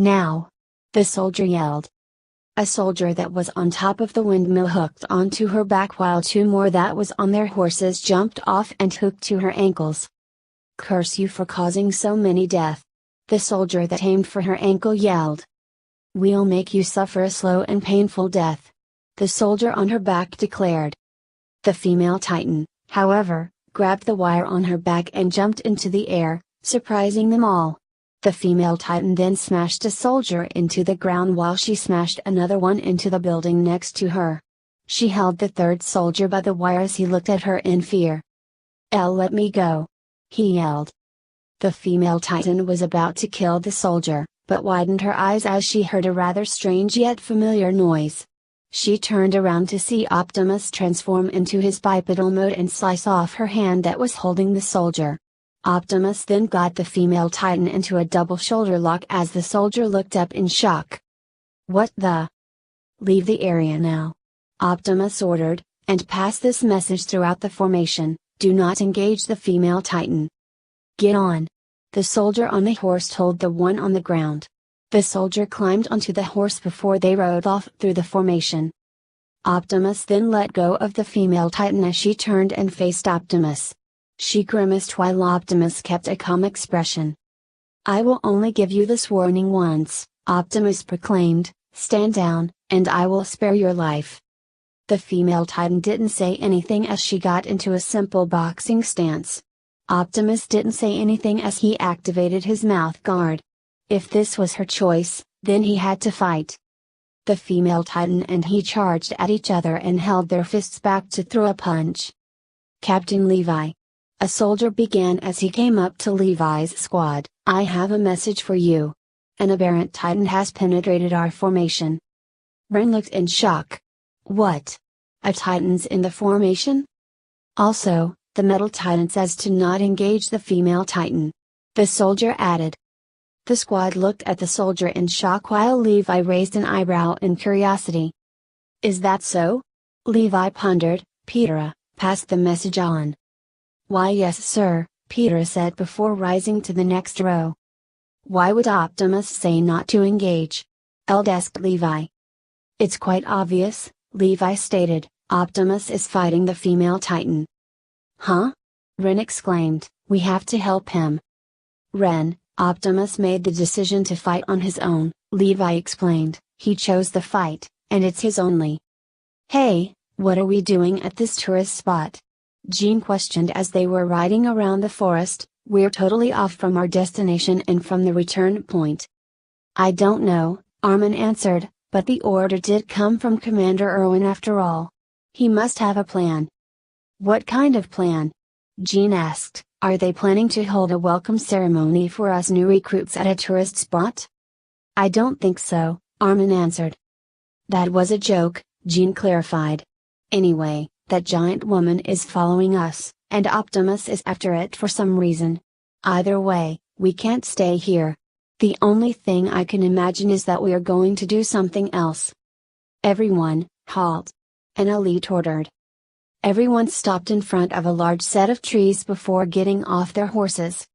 Now! The soldier yelled. A soldier that was on top of the windmill hooked onto her back while two more that was on their horses jumped off and hooked to her ankles. Curse you for causing so many death! The soldier that aimed for her ankle yelled. We'll make you suffer a slow and painful death! The soldier on her back declared. The female Titan, however, grabbed the wire on her back and jumped into the air, surprising them all. The female Titan then smashed a soldier into the ground while she smashed another one into the building next to her. She held the third soldier by the wire as he looked at her in fear. Let me go! He yelled. The female Titan was about to kill the soldier, but widened her eyes as she heard a rather strange yet familiar noise. She turned around to see Optimus transform into his bipedal mode and slice off her hand that was holding the soldier. Optimus then got the female Titan into a double shoulder lock as the soldier looked up in shock. What the? Leave the area now! Optimus ordered, and pass this message throughout the formation: do not engage the female Titan. Get on! The soldier on the horse told the one on the ground. The soldier climbed onto the horse before they rode off through the formation. Optimus then let go of the female Titan as she turned and faced Optimus. She grimaced while Optimus kept a calm expression. I will only give you this warning once, Optimus proclaimed, stand down, and I will spare your life. The female Titan didn't say anything as she got into a simple boxing stance. Optimus didn't say anything as he activated his mouth guard. If this was her choice, then he had to fight. The female Titan and he charged at each other and held their fists back to throw a punch. Captain Levi. A soldier began as he came up to Levi's squad. I have a message for you. An aberrant Titan has penetrated our formation. Ren looked in shock. What? A Titan's in the formation? Also, the metal Titan says to not engage the female Titan. The soldier added. The squad looked at the soldier in shock while Levi raised an eyebrow in curiosity. Is that so? Levi pondered. Peter, pass the message on. Why yes sir, Peter said before rising to the next row. Why would Optimus say not to engage? Asked Levi. It's quite obvious, Levi stated, Optimus is fighting the female Titan. Huh? Ren exclaimed, we have to help him. Ren, Optimus made the decision to fight on his own, Levi explained, he chose the fight, and it's his only. Hey, what are we doing at this tourist spot? Jean questioned as they were riding around the forest. We're totally off from our destination and from the return point. I don't know, Armin answered, but the order did come from Commander Erwin after all. He must have a plan. What kind of plan? Jean asked, are they planning to hold a welcome ceremony for us new recruits at a tourist spot? I don't think so, Armin answered. That was a joke, Jean clarified. Anyway, that giant woman is following us, and Optimus is after it for some reason. Either way, we can't stay here. The only thing I can imagine is that we are going to do something else. Everyone, halt! An elite ordered. Everyone stopped in front of a large set of trees before getting off their horses.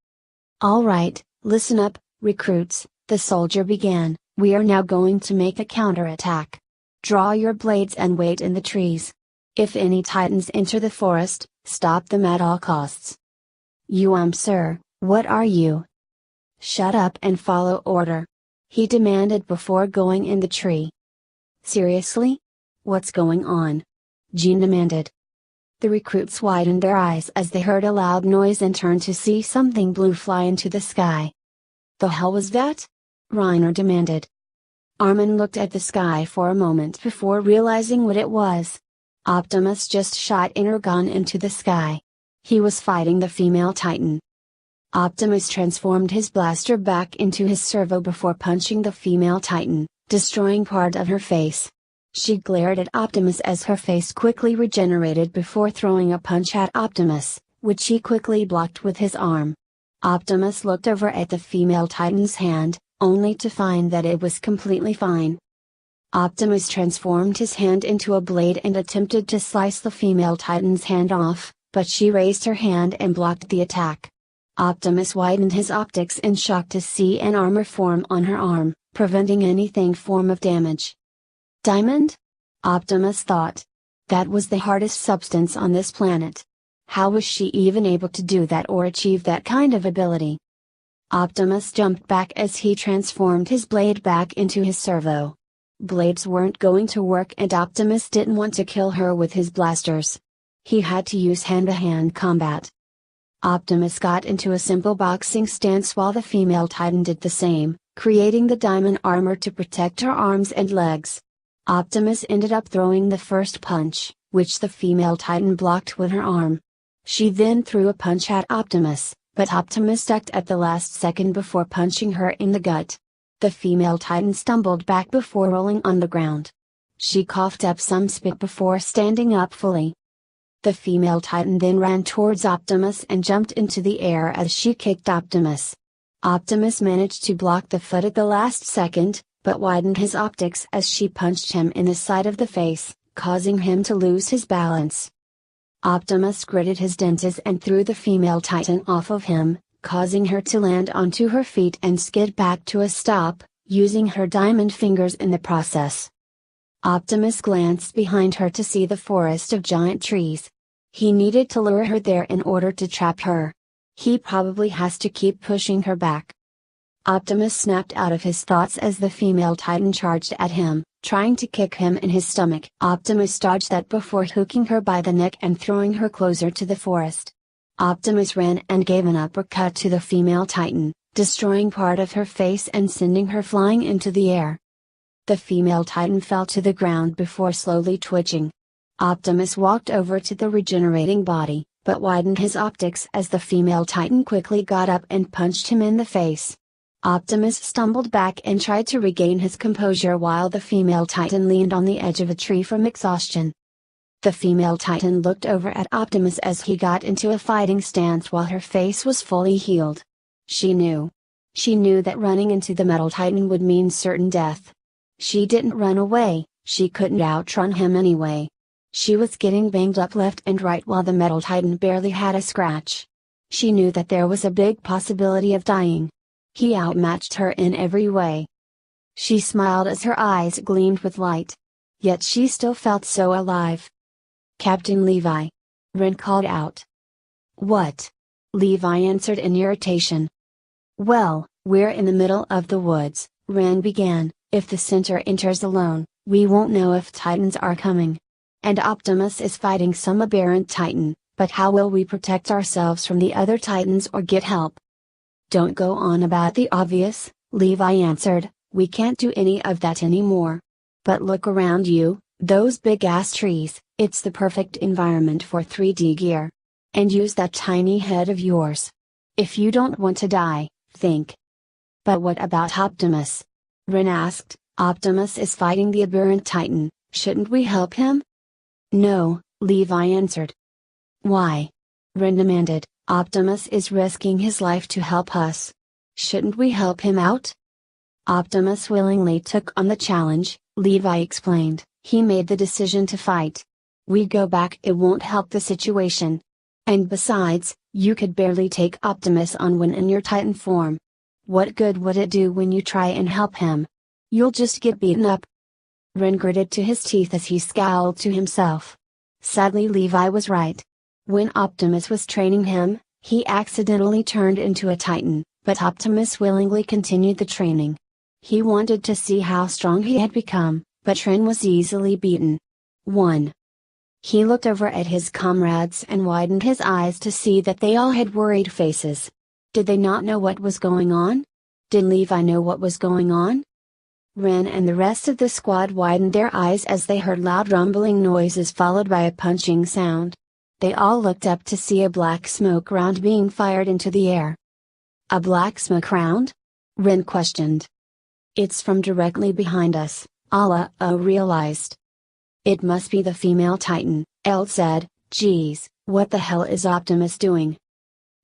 All right, listen up, recruits, the soldier began, we are now going to make a counterattack. Draw your blades and wait in the trees. If any Titans enter the forest, stop them at all costs. Sir, what are you? Shut up and follow order. He demanded before going in the tree. Seriously? What's going on? Jean demanded. The recruits widened their eyes as they heard a loud noise and turned to see something blue fly into the sky. The hell was that? Reiner demanded. Armin looked at the sky for a moment before realizing what it was. Optimus just shot Energon into the sky. He was fighting the female Titan. Optimus transformed his blaster back into his servo before punching the female Titan, destroying part of her face. She glared at Optimus as her face quickly regenerated before throwing a punch at Optimus, which he quickly blocked with his arm. Optimus looked over at the female Titan's hand, only to find that it was completely fine. Optimus transformed his hand into a blade and attempted to slice the female Titan's hand off, but she raised her hand and blocked the attack. Optimus widened his optics in shock to see an armor form on her arm, preventing anything form of damage. Diamond? Optimus thought. That was the hardest substance on this planet. How was she even able to do that or achieve that kind of ability? Optimus jumped back as he transformed his blade back into his servo. Blades weren't going to work and Optimus didn't want to kill her with his blasters. He had to use hand-to-hand combat. Optimus got into a simple boxing stance while the female Titan did the same, creating the diamond armor to protect her arms and legs. Optimus ended up throwing the first punch, which the female Titan blocked with her arm. She then threw a punch at Optimus, but Optimus ducked at the last second before punching her in the gut. The female Titan stumbled back before rolling on the ground. She coughed up some spit before standing up fully. The female Titan then ran towards Optimus and jumped into the air as she kicked Optimus. Optimus managed to block the foot at the last second, but widened his optics as she punched him in the side of the face, causing him to lose his balance. Optimus gritted his dentures and threw the female Titan off of him, causing her to land onto her feet and skid back to a stop, using her diamond fingers in the process. Optimus glanced behind her to see the forest of giant trees. He needed to lure her there in order to trap her. He probably has to keep pushing her back. Optimus snapped out of his thoughts as the female Titan charged at him, trying to kick him in his stomach. Optimus dodged that before hooking her by the neck and throwing her closer to the forest. Optimus ran and gave an uppercut to the female Titan, destroying part of her face and sending her flying into the air. The female Titan fell to the ground before slowly twitching. Optimus walked over to the regenerating body, but widened his optics as the female Titan quickly got up and punched him in the face. Optimus stumbled back and tried to regain his composure while the female Titan leaned on the edge of a tree from exhaustion. The female Titan looked over at Optimus as he got into a fighting stance while her face was fully healed. She knew. She knew that running into the metal Titan would mean certain death. She didn't run away, she couldn't outrun him anyway. She was getting banged up left and right while the metal Titan barely had a scratch. She knew that there was a big possibility of dying. He outmatched her in every way. She smiled as her eyes gleamed with light. Yet she still felt so alive. "Captain Levi!" Ren called out. "What?" Levi answered in irritation. "Well, we're in the middle of the woods," Ren began. "If the center enters alone, we won't know if Titans are coming. And Optimus is fighting some aberrant Titan, but how will we protect ourselves from the other Titans or get help?" "Don't go on about the obvious," Levi answered, "we can't do any of that anymore. But look around you, those big-ass trees, it's the perfect environment for 3D gear. And use that tiny head of yours. If you don't want to die, think." "But what about Optimus?" Ren asked. "Optimus is fighting the aberrant Titan, shouldn't we help him?" "No," Levi answered. "Why?" Ren demanded. "Optimus is risking his life to help us. Shouldn't we help him out?" "Optimus willingly took on the challenge," Levi explained. "He made the decision to fight. We go back, it won't help the situation. And besides, you could barely take Optimus on when in your Titan form. What good would it do when you try and help him? You'll just get beaten up." Ren gritted to his teeth as he scowled to himself. Sadly, Levi was right. When Optimus was training him, he accidentally turned into a Titan, but Optimus willingly continued the training. He wanted to see how strong he had become, but Ren was easily beaten. 1. He looked over at his comrades and widened his eyes to see that they all had worried faces. Did they not know what was going on? Did Levi know what was going on? Ren and the rest of the squad widened their eyes as they heard loud rumbling noises followed by a punching sound. They all looked up to see a black smoke round being fired into the air. "A black smoke round?" Ren questioned. "It's from directly behind us," Allah realized. "It must be the female Titan," El said. "Geez, what the hell is Optimus doing?"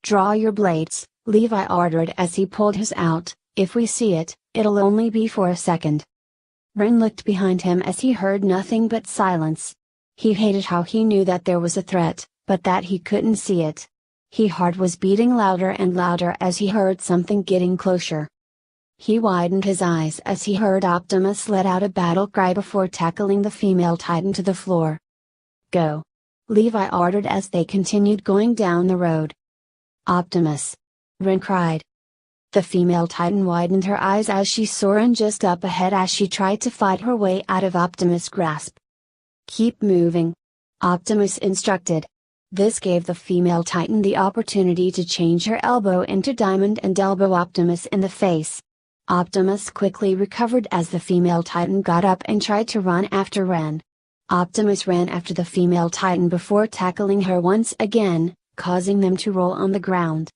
"Draw your blades," Levi ordered as he pulled his out. "If we see it, it'll only be for a second." Ren looked behind him as he heard nothing but silence. He hated how he knew that there was a threat, but that he couldn't see it. His heart was beating louder and louder as he heard something getting closer. He widened his eyes as he heard Optimus let out a battle cry before tackling the female titan to the floor. "Go!" Levi ordered as they continued going down the road. "Optimus!" Ren cried. The female titan widened her eyes as she saw Ren just up ahead as she tried to fight her way out of Optimus' grasp. "Keep moving," Optimus instructed. This gave the female titan the opportunity to change her elbow into diamond and elbow Optimus in the face. Optimus quickly recovered as the female titan got up and tried to run after Ren. Optimus ran after the female titan before tackling her once again, causing them to roll on the ground.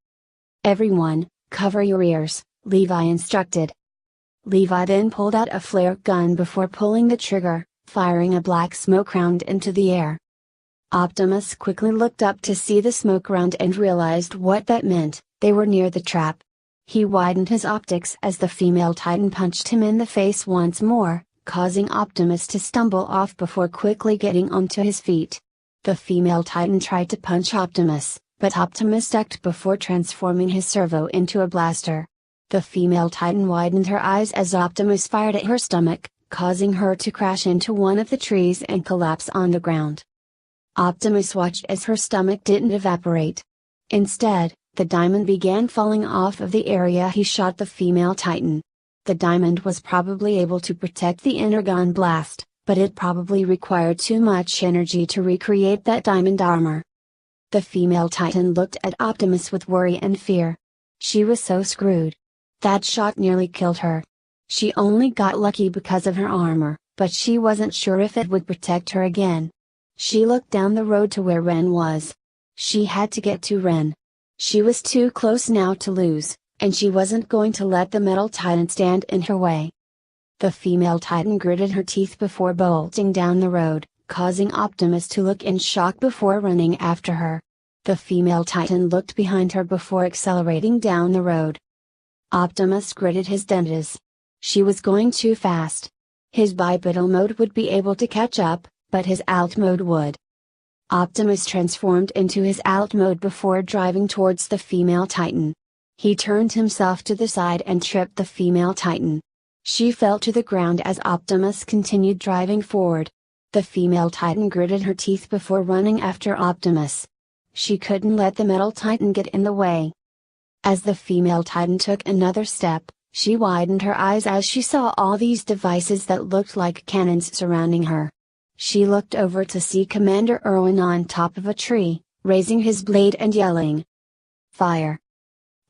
"Everyone, cover your ears," Levi instructed. Levi then pulled out a flare gun before pulling the trigger, firing a black smoke round into the air. Optimus quickly looked up to see the smoke round and realized what that meant. They were near the trap. He widened his optics as the female titan punched him in the face once more, causing Optimus to stumble off before quickly getting onto his feet. The female titan tried to punch Optimus, but Optimus ducked before transforming his servo into a blaster. The female titan widened her eyes as Optimus fired at her stomach, causing her to crash into one of the trees and collapse on the ground. Optimus watched as her stomach didn't evaporate. Instead, the diamond began falling off of the area he shot the female titan. The diamond was probably able to protect the energon blast, but it probably required too much energy to recreate that diamond armor. The female titan looked at Optimus with worry and fear. She was so screwed. That shot nearly killed her. She only got lucky because of her armor, but she wasn't sure if it would protect her again. She looked down the road to where Ren was. She had to get to Ren. She was too close now to lose, and she wasn't going to let the metal titan stand in her way. The female titan gritted her teeth before bolting down the road, causing Optimus to look in shock before running after her. The female titan looked behind her before accelerating down the road. Optimus gritted his dentures. She was going too fast. His bipedal mode would be able to catch up, but his alt mode would. Optimus transformed into his alt mode before driving towards the female titan. He turned himself to the side and tripped the female titan. She fell to the ground as Optimus continued driving forward. The female titan gritted her teeth before running after Optimus. She couldn't let the metal titan get in the way. As the female titan took another step, she widened her eyes as she saw all these devices that looked like cannons surrounding her. She looked over to see Commander Erwin on top of a tree, raising his blade and yelling, "Fire!"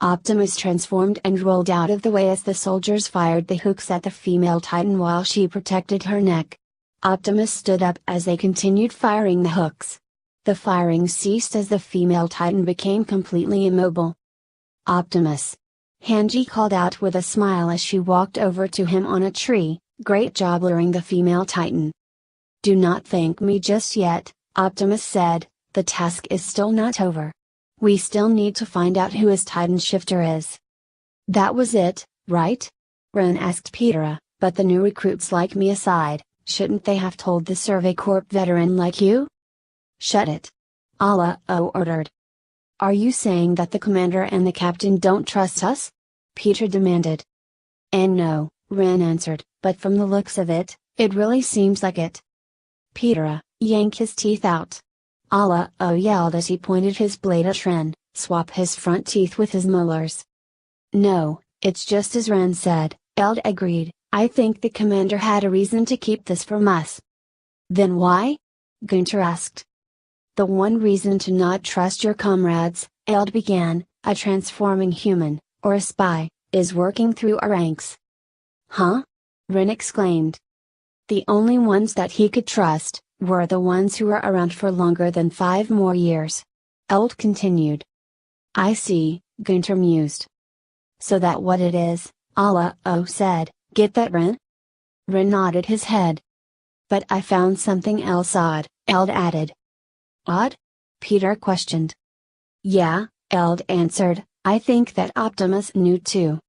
Optimus transformed and rolled out of the way as the soldiers fired the hooks at the female titan while she protected her neck. Optimus stood up as they continued firing the hooks. The firing ceased as the female titan became completely immobile. "Optimus!" Hanji called out with a smile as she walked over to him on a tree. "Great job luring the female titan." "Do not thank me just yet," Optimus said, "the task is still not over. We still need to find out who his Titan Shifter is." "That was it, right?" Ren asked Petra, "but the new recruits like me aside, shouldn't they have told the Survey Corp veteran like you?" "Shut it!" Allah ordered. "Are you saying that the commander and the captain don't trust us?" Petra demanded. "And no," Ren answered, "but from the looks of it, it really seems like it." Petra yanked his teeth out. Allah yelled as he pointed his blade at Ren, "Swap his front teeth with his molars." "No, it's just as Ren said," Eld agreed, "I think the commander had a reason to keep this from us." "Then why?" Gunter asked. "The one reason to not trust your comrades," Eld began, "a transforming human, or a spy, is working through our ranks." "Huh?" Ren exclaimed. The only ones that he could trust, were the ones who were around for longer than 5 more years. Eld continued. "I see," Gunter mused. "So that what it is," Allah said, "get that Ren?" Ren nodded his head. "But I found something else odd," Eld added. "Odd?" Peter questioned. "Yeah," Eld answered, "I think that Optimus knew too."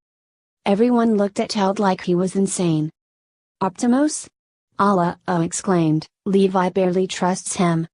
Everyone looked at Eld like he was insane. "Optimus?" Allah exclaimed, "Levi barely trusts him."